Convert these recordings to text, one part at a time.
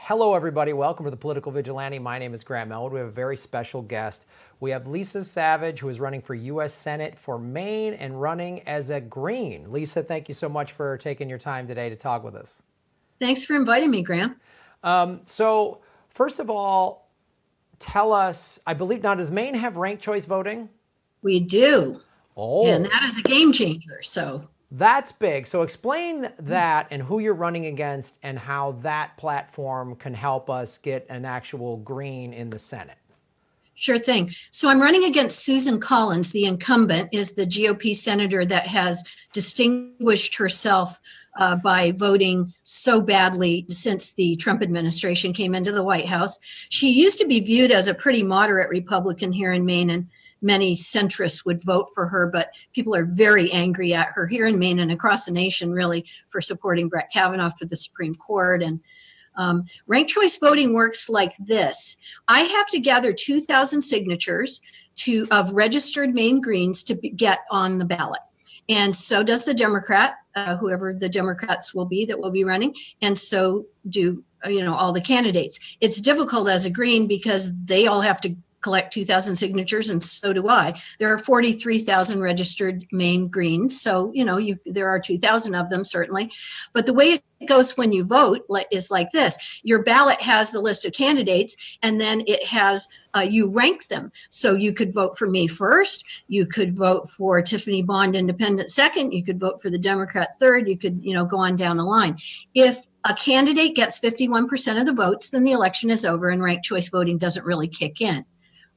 Hello, everybody. Welcome to the Political Vigilante. My name is Graham Elwood. We have a very special guest. We have Lisa Savage, who is running for U.S. Senate for Maine and running as a Green. Lisa, thank you so much for taking your time today to talk with us. Thanks for inviting me, Graham. So, first of all, tell us, I believe, now does Maine have ranked choice voting? We do. Oh. And that is a game changer. So that's big. So explain that and who you're running against and how that platform can help us get an actual Green in the Senate. Sure thing. So I'm running against Susan Collins. The incumbent is the GOP senator that has distinguished herself by voting so badly since the Trump administration came into the White House. She used to be viewed as a pretty moderate Republican here in Maine, and many centrists would vote for her, but people are very angry at her here in Maine and across the nation, really, for supporting Brett Kavanaugh for the Supreme Court. And ranked choice voting works like this. I have to gather 2,000 signatures of registered Maine Greens to get on the ballot. And so does the Democrat, whoever the Democrats will be that will be running, and so do all the candidates. It's difficult as a Green because they all have to collect 2,000 signatures, and so do I. There are 43,000 registered Maine Greens, so there are 2,000 of them certainly. But the way it goes when you vote is like this: your ballot has the list of candidates, and then it has you rank them. So you could vote for me first, you could vote for Tiffany Bond Independent second, you could vote for the Democrat third, you could go on down the line. If a candidate gets 51% of the votes, then the election is over and ranked choice voting doesn't really kick in.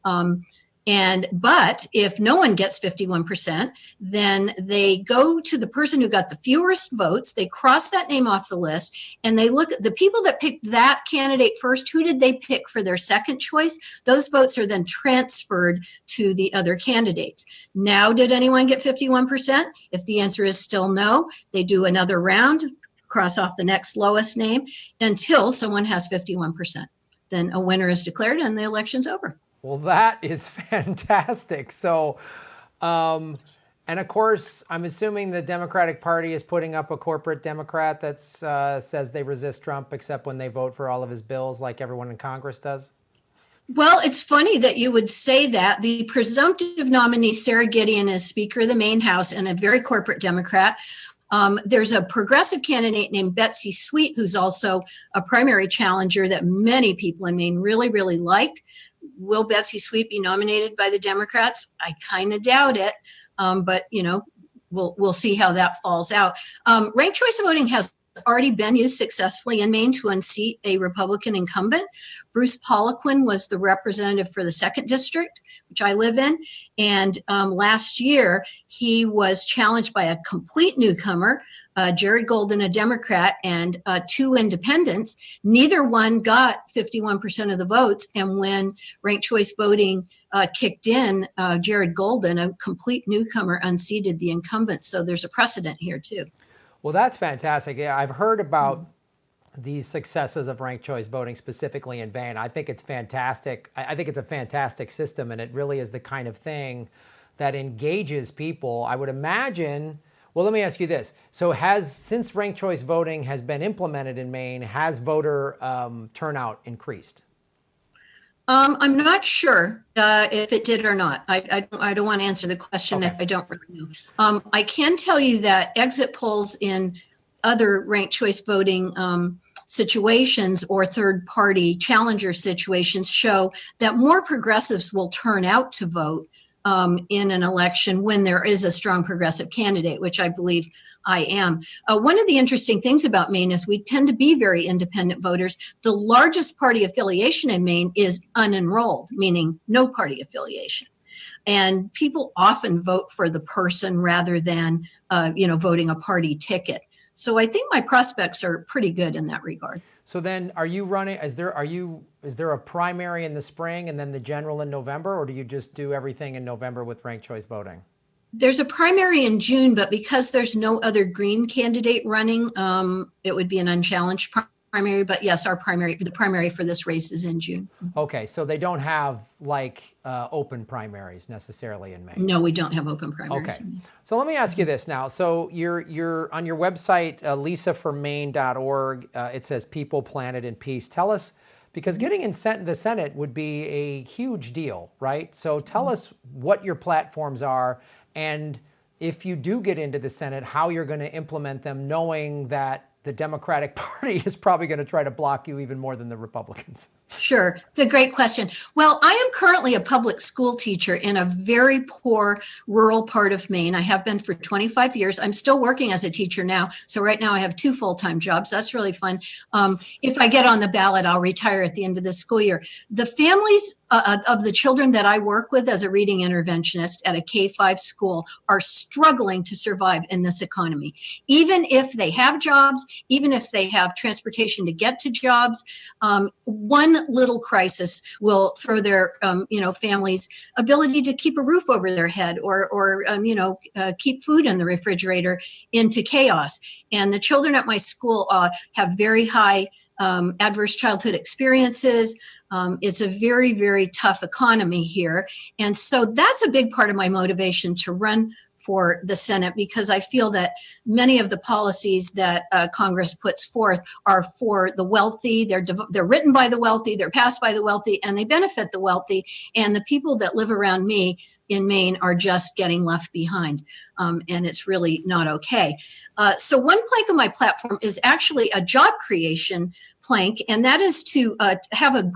But if no one gets 51%, then they go to the person who got the fewest votes, they cross that name off the list, and they look at the people that picked that candidate first. Who did they pick for their second choice? Those votes are then transferred to the other candidates. Now, did anyone get 51%? If the answer is still no, they do another round, cross off the next lowest name until someone has 51%. Then a winner is declared and the election's over. Well, that is fantastic. So, and of course, I'm assuming the Democratic Party is putting up a corporate Democrat that says they resist Trump except when they vote for all of his bills like everyone in Congress does? Well, it's funny that you would say that. The presumptive nominee, Sarah Gideon, is Speaker of the Maine House and a very corporate Democrat. There's a progressive candidate named Betsy Sweet, who's also a primary challenger that many people in Maine really, really liked. Will Betsy Sweet be nominated by the Democrats? I kind of doubt it, but we'll see how that falls out. Ranked choice voting has already been used successfully in Maine to unseat a Republican incumbent. Bruce Poliquin was the representative for the 2nd District, which I live in, and last year he was challenged by a complete newcomer, Jared Golden, a Democrat, and 2 independents. Neither one got 51% of the votes, and when ranked choice voting kicked in, Jared Golden, a complete newcomer, unseated the incumbent. So there's a precedent here too. Well, that's fantastic. Yeah, I've heard about these successes of ranked choice voting, specifically in Maine. I think it's fantastic. I think it's a fantastic system, and it really is the kind of thing that engages people. I would imagine. Well, let me ask you this. So since ranked choice voting has been implemented in Maine, has voter turnout increased? I'm not sure if it did or not. I don't want to answer the question if I don't really know. I can tell you that exit polls in other ranked choice voting situations or third-party challenger situations show that more progressives will turn out to vote in an election when there is a strong progressive candidate, which I believe I am. One of the interesting things about Maine is we tend to be very independent voters. The largest party affiliation in Maine is unenrolled, meaning no party affiliation. And people often vote for the person rather than, voting a party ticket. So I think my prospects are pretty good in that regard. So then are you running, is there a primary in the spring and then the general in November, or do you just do everything in November with ranked choice voting? There's a primary in June, but because there's no other Green candidate running, it would be an unchallenged primary, but yes, the primary for this race is in June. Okay, so they don't have like open primaries necessarily in Maine. No, we don't have open primaries. Okay, so let me ask you this now. So you're on your website, lisaformaine.org. It says "People, Planet, and Peace." Tell us, because getting in the Senate would be a huge deal, right? So tell us what your platforms are, and if you do get into the Senate, how you're going to implement them, knowing that the Democratic Party is probably going to try to block you even more than the Republicans. Sure. It's a great question. Well, I am currently a public school teacher in a very poor rural part of Maine. I have been for 25 years. I'm still working as a teacher now. So right now I have 2 full-time jobs. That's really fun. If I get on the ballot, I'll retire at the end of the school year. The families of the children that I work with as a reading interventionist at a K-5 school are struggling to survive in this economy. Even if they have jobs, even if they have transportation to get to jobs, one little crisis will throw their families' ability to keep a roof over their head or keep food in the refrigerator into chaos. And the children at my school have very high adverse childhood experiences. It's a very, very tough economy here. And so that's a big part of my motivation to run for the Senate, because I feel that many of the policies that Congress puts forth are for the wealthy. They're written by the wealthy, they're passed by the wealthy, and they benefit the wealthy. And the people that live around me in Maine are just getting left behind. And it's really not okay. So one plank of my platform is actually a job creation plank, and that is to have a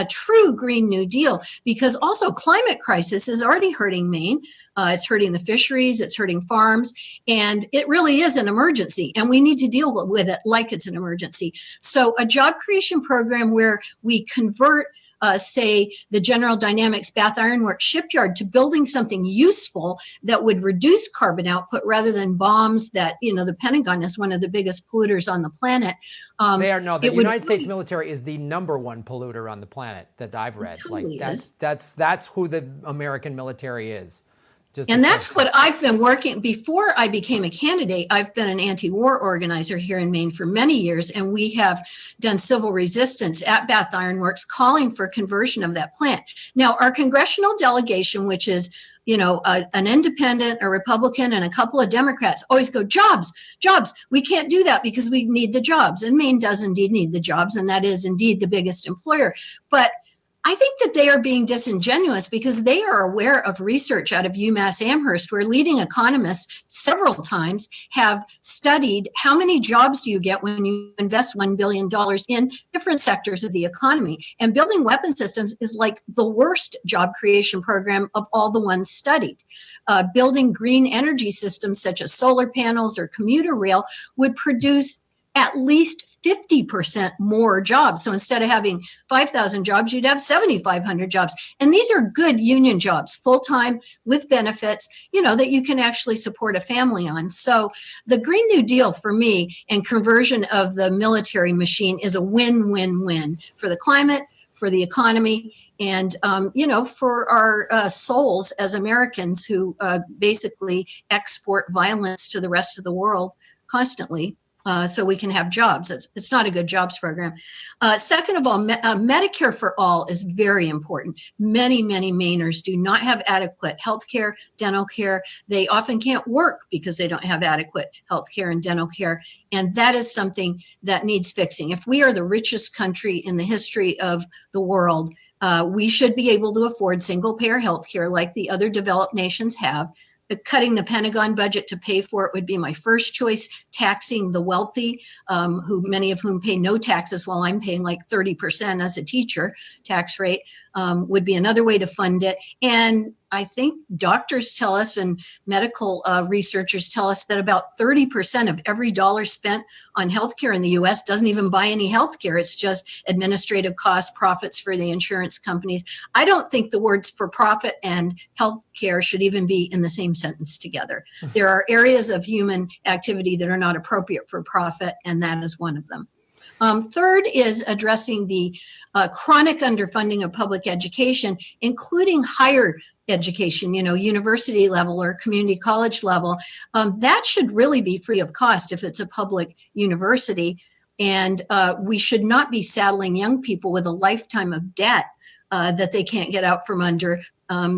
true Green New Deal, because also climate crisis is already hurting Maine. It's hurting the fisheries, it's hurting farms, and it really is an emergency, and we need to deal with it like it's an emergency. So a job creation program where we convert say the General Dynamics Bath Iron Works shipyard to building something useful that would reduce carbon output rather than bombs that, the Pentagon is one of the biggest polluters on the planet. The United States military is the #1 polluter on the planet that I've read. Totally that's who the American military is. And that's what I've been working. Before I became a candidate, I've been an anti-war organizer here in Maine for many years, and we have done civil resistance at Bath Iron Works calling for conversion of that plant. Now, our congressional delegation, which is an independent, a Republican, and a couple of Democrats always go, jobs. We can't do that because we need the jobs. And Maine does indeed need the jobs, and that is indeed the biggest employer. But I think that they are being disingenuous because they are aware of research out of UMass Amherst, where leading economists several times have studied how many jobs do you get when you invest $1 billion in different sectors of the economy. And building weapon systems is like the worst job creation program of all the ones studied. Building green energy systems such as solar panels or commuter rail would produce at least 50% more jobs. So instead of having 5,000 jobs, you'd have 7,500 jobs. And these are good union jobs, full-time with benefits, that you can actually support a family on. So the Green New Deal for me and conversion of the military machine is a win-win-win for the climate, for the economy, and, for our souls as Americans who basically export violence to the rest of the world constantly. So we can have jobs. It's not a good jobs program. Second of all, Medicare for all is very important. Many, many Mainers do not have adequate health care, dental care. They often can't work because they don't have adequate health care and dental care. And that is something that needs fixing. If we are the richest country in the history of the world, we should be able to afford single-payer health care like the other developed nations have. Cutting the Pentagon budget to pay for it would be my first choice. Taxing the wealthy, many of whom pay no taxes, while I'm paying like 30% as a teacher tax rate, would be another way to fund it. And I think doctors tell us and medical researchers tell us that about 30% of every dollar spent on healthcare in the U.S. doesn't even buy any healthcare. It's just administrative costs, profits for the insurance companies. I don't think the words for profit and healthcare should even be in the same sentence together. There are areas of human activity that are not appropriate for profit, and that is one of them. Third is addressing the chronic underfunding of public education, including higher education, university level or community college level. That should really be free of cost if it's a public university. And we should not be saddling young people with a lifetime of debt that they can't get out from under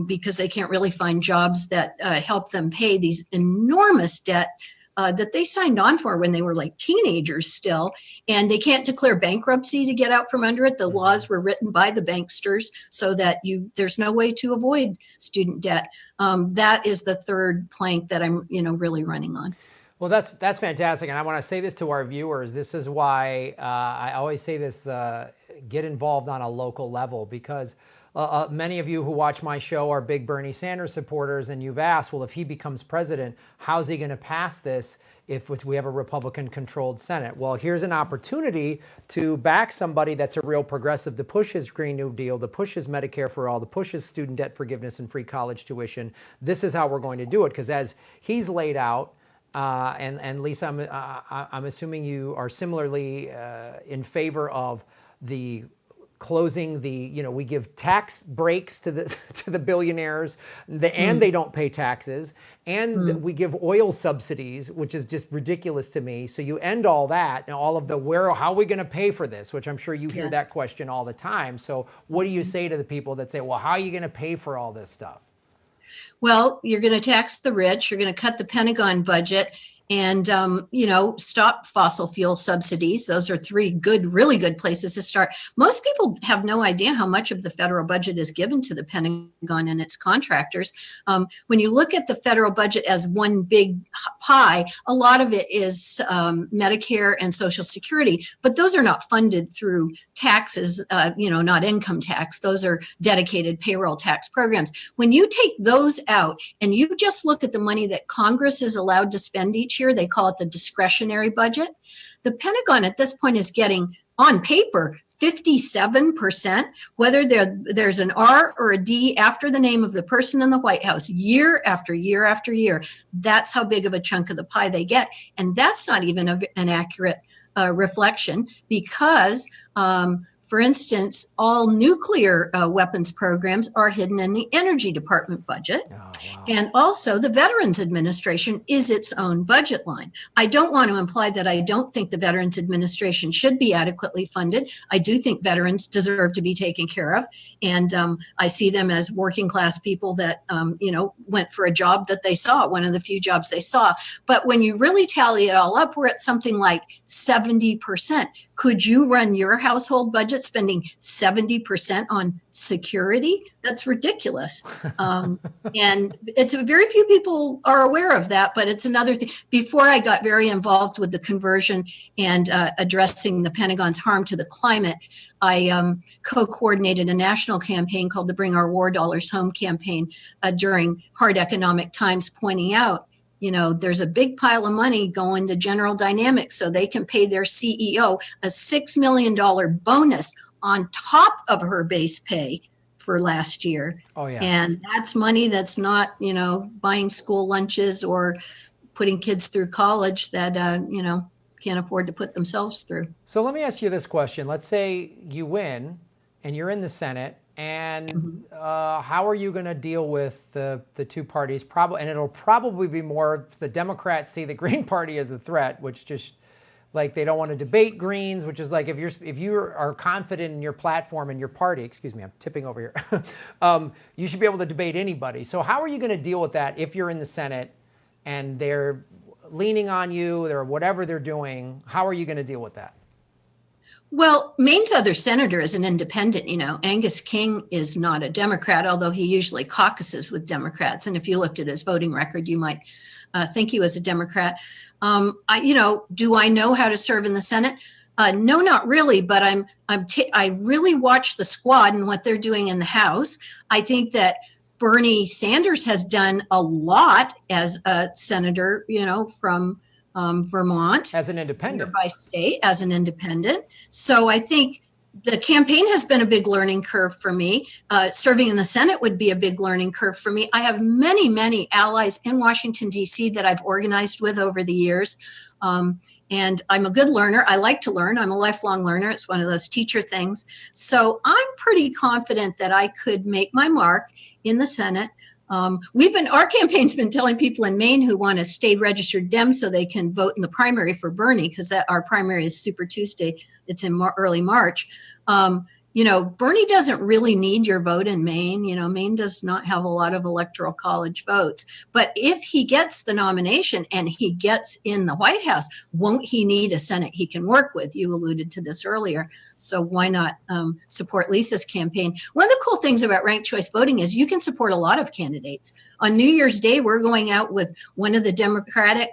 because they can't really find jobs that help them pay these enormous debt that they signed on for when they were like teenagers still, and they can't declare bankruptcy to get out from under it. The laws were written by the banksters so that there's no way to avoid student debt. That is the third plank that I'm really running on. Well, that's fantastic, and I want to say this to our viewers. This is why I always say this: get involved on a local level, because many of you who watch my show are big Bernie Sanders supporters, and you've asked, well, if he becomes president, how's he going to pass this if we have a Republican-controlled Senate? Well, here's an opportunity to back somebody that's a real progressive, to push his Green New Deal, to push his Medicare for all, to push his student debt forgiveness and free college tuition. This is how we're going to do it, because as he's laid out, and Lisa, I'm assuming you are similarly in favor of the closing we give tax breaks to the billionaires, and they don't pay taxes, and we give oil subsidies, which is just ridiculous to me. So you end all that and all of the how are we going to pay for this, which I'm sure you hear that question all the time. So what do you say to the people that say, well, how are you going to pay for all this stuff? Well, you're going to tax the rich, you're going to cut the Pentagon budget, and stop fossil fuel subsidies. Those are three really good places to start. Most people have no idea how much of the federal budget is given to the Pentagon and its contractors. When you look at the federal budget as one big pie, a lot of it is Medicare and Social Security, but those are not funded through taxes, not income tax. Those are dedicated payroll tax programs. When you take those out and you just look at the money that Congress is allowed to spend each year, they call it the discretionary budget. The Pentagon at this point is getting, on paper, 57%, whether there's an R or a D after the name of the person in the White House, year after year after year. That's how big of a chunk of the pie they get. And that's not even an accurate reflection, because for instance, all nuclear weapons programs are hidden in the Energy Department budget. Oh, wow. And also the Veterans Administration is its own budget line. I don't want to imply that I don't think the Veterans Administration should be adequately funded. I do think veterans deserve to be taken care of. And I see them as working class people that, went for a job that they saw, one of the few jobs they saw. But when you really tally it all up, we're at something like 70%. Could you run your household budget spending 70% on security? That's ridiculous. And it's very few people are aware of that, but it's another thing. Before I got very involved with the conversion and addressing the Pentagon's harm to the climate, I co-coordinated a national campaign called the Bring Our War Dollars Home campaign during hard economic times, pointing out, there's a big pile of money going to General Dynamics so they can pay their CEO a $6 million bonus on top of her base pay for last year. Oh, yeah. And that's money that's not, buying school lunches or putting kids through college that, can't afford to put themselves through. So let me ask you this question. Let's say you win and you're in the Senate. And how are you going to deal with the two parties? And it'll probably be more, the Democrats see the Green Party as a threat, which just like they don't want to debate Greens, which is like if you are confident in your platform and your party, excuse me, I'm tipping over here, you should be able to debate anybody. So how are you going to deal with that if you're in the Senate and they're leaning on you or whatever they're doing? How are you going to deal with that? Well, Maine's other senator is an independent. Angus King is not a Democrat, although he usually caucuses with Democrats. And if you looked at his voting record, you might think he was a Democrat. Do I know how to serve in the Senate? No, not really. But I really watch the squad and what they're doing in the House. I think that Bernie Sanders has done a lot as a senator, from Vermont. As an independent. By state, as an independent. So I think the campaign has been a big learning curve for me. Serving in the Senate would be a big learning curve for me. I have many, many allies in Washington, D.C. that I've organized with over the years. And I'm a good learner. I like to learn. I'm a lifelong learner. It's one of those teacher things. So I'm pretty confident that I could make my mark in the Senate. Our campaign's been telling people in Maine who want to stay registered Dem so they can vote in the primary for Bernie, because our primary is Super Tuesday. It's in early March. Bernie doesn't really need your vote in Maine. Maine does not have a lot of electoral college votes. But if he gets the nomination and he gets in the White House, won't he need a Senate he can work with? You alluded to this earlier. So why not support Lisa's campaign? One of the cool things about ranked choice voting is you can support a lot of candidates. On New Year's Day, we're going out with one of the Democratic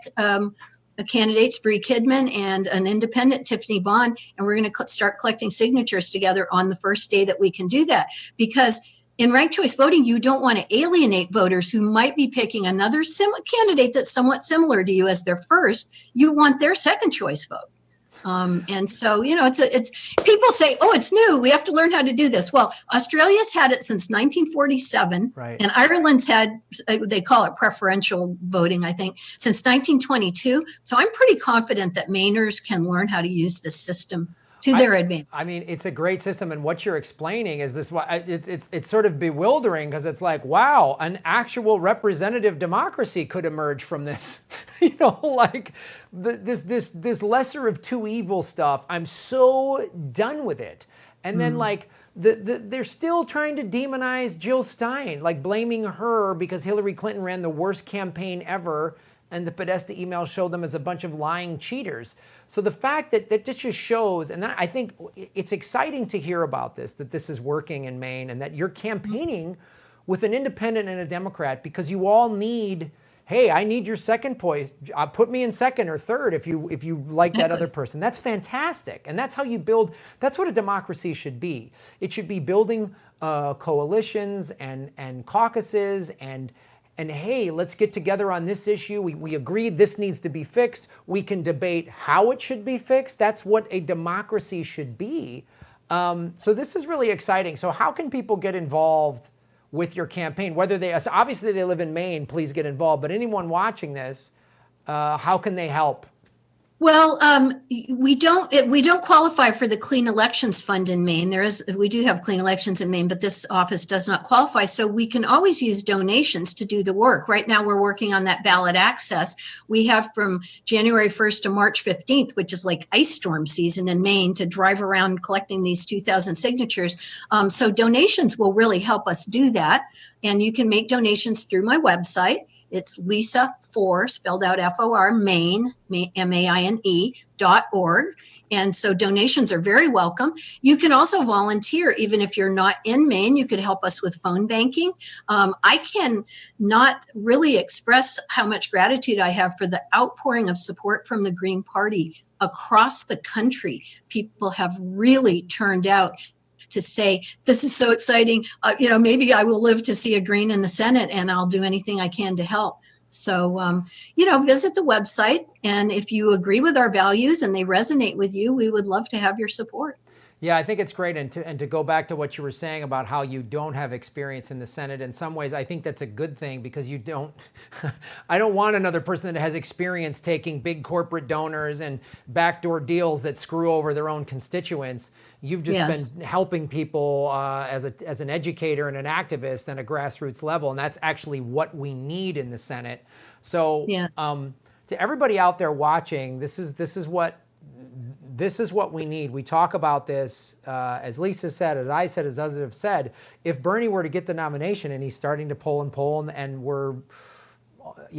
candidates, Bree Kidman, and an independent, Tiffany Bond, and we're going to start collecting signatures together on the first day that we can do that. Because in ranked choice voting, you don't want to alienate voters who might be picking another candidate that's somewhat similar to you as their first. You want their second choice vote. And so, it's people say, oh, it's new. We have to learn how to do this. Well, Australia's had it since 1947, right. And Ireland's had, they call it preferential voting, I think, since 1922. So I'm pretty confident that Mainers can learn how to use this system to their advantage. I mean, it's a great system, and what you're explaining is this. It's sort of bewildering, because it's like, wow, an actual representative democracy could emerge from this. Like this lesser of two evil stuff. I'm so done with it. And then like they're still trying to demonize Jill Stein, like blaming her because Hillary Clinton ran the worst campaign ever, and the Podesta emails showed them as a bunch of lying cheaters. So the fact that this just shows, and I think it's exciting to hear about this, that this is working in Maine, and that you're campaigning with an independent and a Democrat, because you all need, hey, I need your second place. Put me in second or third if you like that other person. That's fantastic. And that's how you build, that's what a democracy should be. It should be building coalitions and caucuses and hey, let's get together on this issue. We agreed this needs to be fixed. We can debate how it should be fixed. That's what a democracy should be. So this is really exciting. So how can people get involved with your campaign? Whether obviously they live in Maine, please get involved. But anyone watching this, how can they help? Well, we don't qualify for the Clean Elections Fund in Maine. We do have clean elections in Maine, but this office does not qualify. So we can always use donations to do the work. Right now, we're working on that ballot access. We have from January 1st to March 15th, which is like ice storm season in Maine, to drive around collecting these 2,000 signatures. So donations will really help us do that. And you can make donations through my website. It's Lisa4, spelled out F-O-R, Maine, MAINE.org. And so donations are very welcome. You can also volunteer, even if you're not in Maine. You could help us with phone banking. I can not really express how much gratitude I have for the outpouring of support from the Green Party across the country. People have really turned out to say, this is so exciting. Maybe I will live to see a Green in the Senate, and I'll do anything I can to help. So, visit the website. And if you agree with our values and they resonate with you, we would love to have your support. Yeah, I think it's great. And to go back to what you were saying about how you don't have experience in the Senate, in some ways, I think that's a good thing, because you don't, I don't want another person that has experience taking big corporate donors and backdoor deals that screw over their own constituents. You've just been helping people as an educator and an activist at a grassroots level. And that's actually what we need in the Senate. So to everybody out there watching, this is what we need. We talk about this, as Lisa said, as I said, as others have said. If Bernie were to get the nomination and he's starting to poll and we're,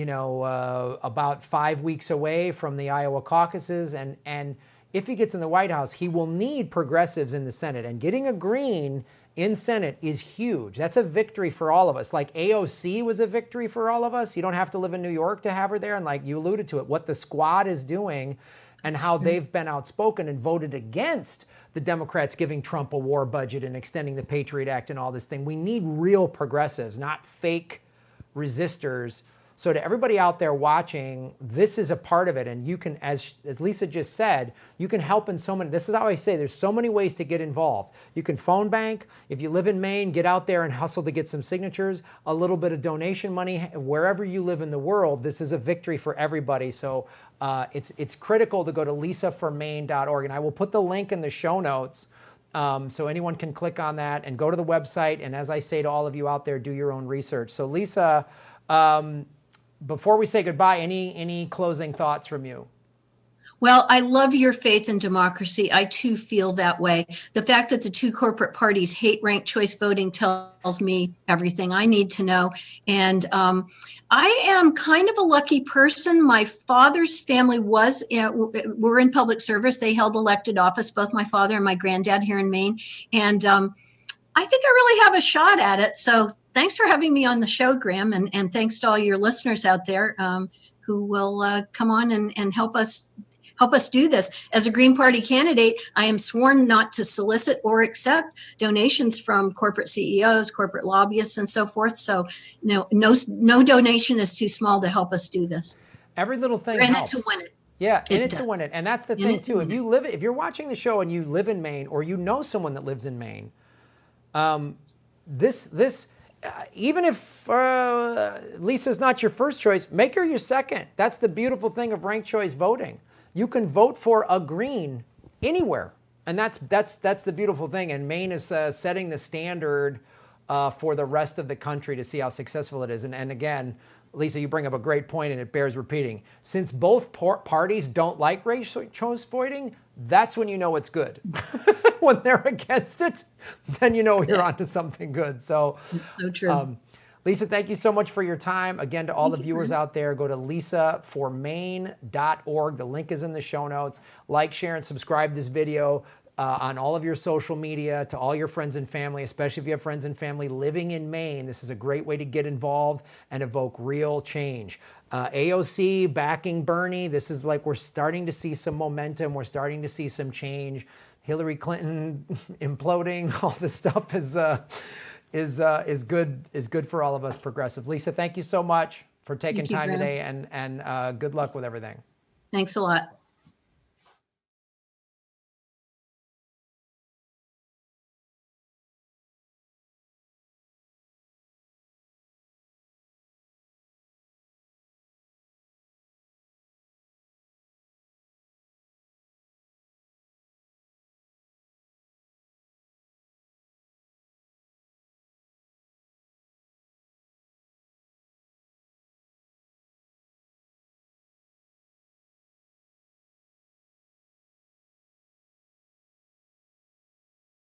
about 5 weeks away from the Iowa caucuses, and if he gets in the White House, he will need progressives in the Senate. And getting a Green in Senate is huge. That's a victory for all of us. Like AOC was a victory for all of us. You don't have to live in New York to have her there. And like you alluded to it, what the squad is doing and how they've been outspoken and voted against the Democrats giving Trump a war budget and extending the Patriot Act and all this thing. We need real progressives, not fake resistors. So to everybody out there watching, this is a part of it. And you can, as Lisa just said, you can help in so many, this is how I say, there's so many ways to get involved. You can phone bank. If you live in Maine, get out there and hustle to get some signatures, a little bit of donation money. Wherever you live in the world, this is a victory for everybody. So it's critical to go to lisaformaine.org. And I will put the link in the show notes. So anyone can click on that and go to the website. And as I say to all of you out there, do your own research. So Lisa, before we say goodbye, any closing thoughts from you? Well, I love your faith in democracy. I too feel that way. The fact that the two corporate parties hate ranked choice voting tells me everything I need to know. And I am kind of a lucky person. My father's family were in public service. They held elected office, both my father and my granddad here in Maine. And I think I really have a shot at it. So thanks for having me on the show, Graham. And thanks to all your listeners out there who will come on and help us do this. As a Green Party candidate, I am sworn not to solicit or accept donations from corporate CEOs, corporate lobbyists, and so forth. So no donation is too small to help us do this. Every little thing We're in helps. it to win it. Yeah, in it to win it. And that's the thing too. If you're watching the show and you live in Maine, or you know someone that lives in Maine, even if Lisa's not your first choice, make her your second. That's the beautiful thing of ranked choice voting. You can vote for a Green anywhere, and that's the beautiful thing. And Maine is setting the standard for the rest of the country to see how successful it is. And again, Lisa, you bring up a great point, and it bears repeating. Since both parties don't like ranked choice voting, that's when you know it's good. When they're against it, then you know you're onto something good. So true. Lisa, thank you so much for your time. Again, to all the viewers out there, go to lisaformaine.org. The link is in the show notes. Like, share, and subscribe this video on all of your social media, to all your friends and family, especially if you have friends and family living in Maine. This is a great way to get involved and evoke real change. AOC backing Bernie. This is like, we're starting to see some momentum. We're starting to see some change. Hillary Clinton imploding. All this stuff is good for all of us progressives. Lisa, thank you so much for taking time today, and good luck with everything. Thanks a lot.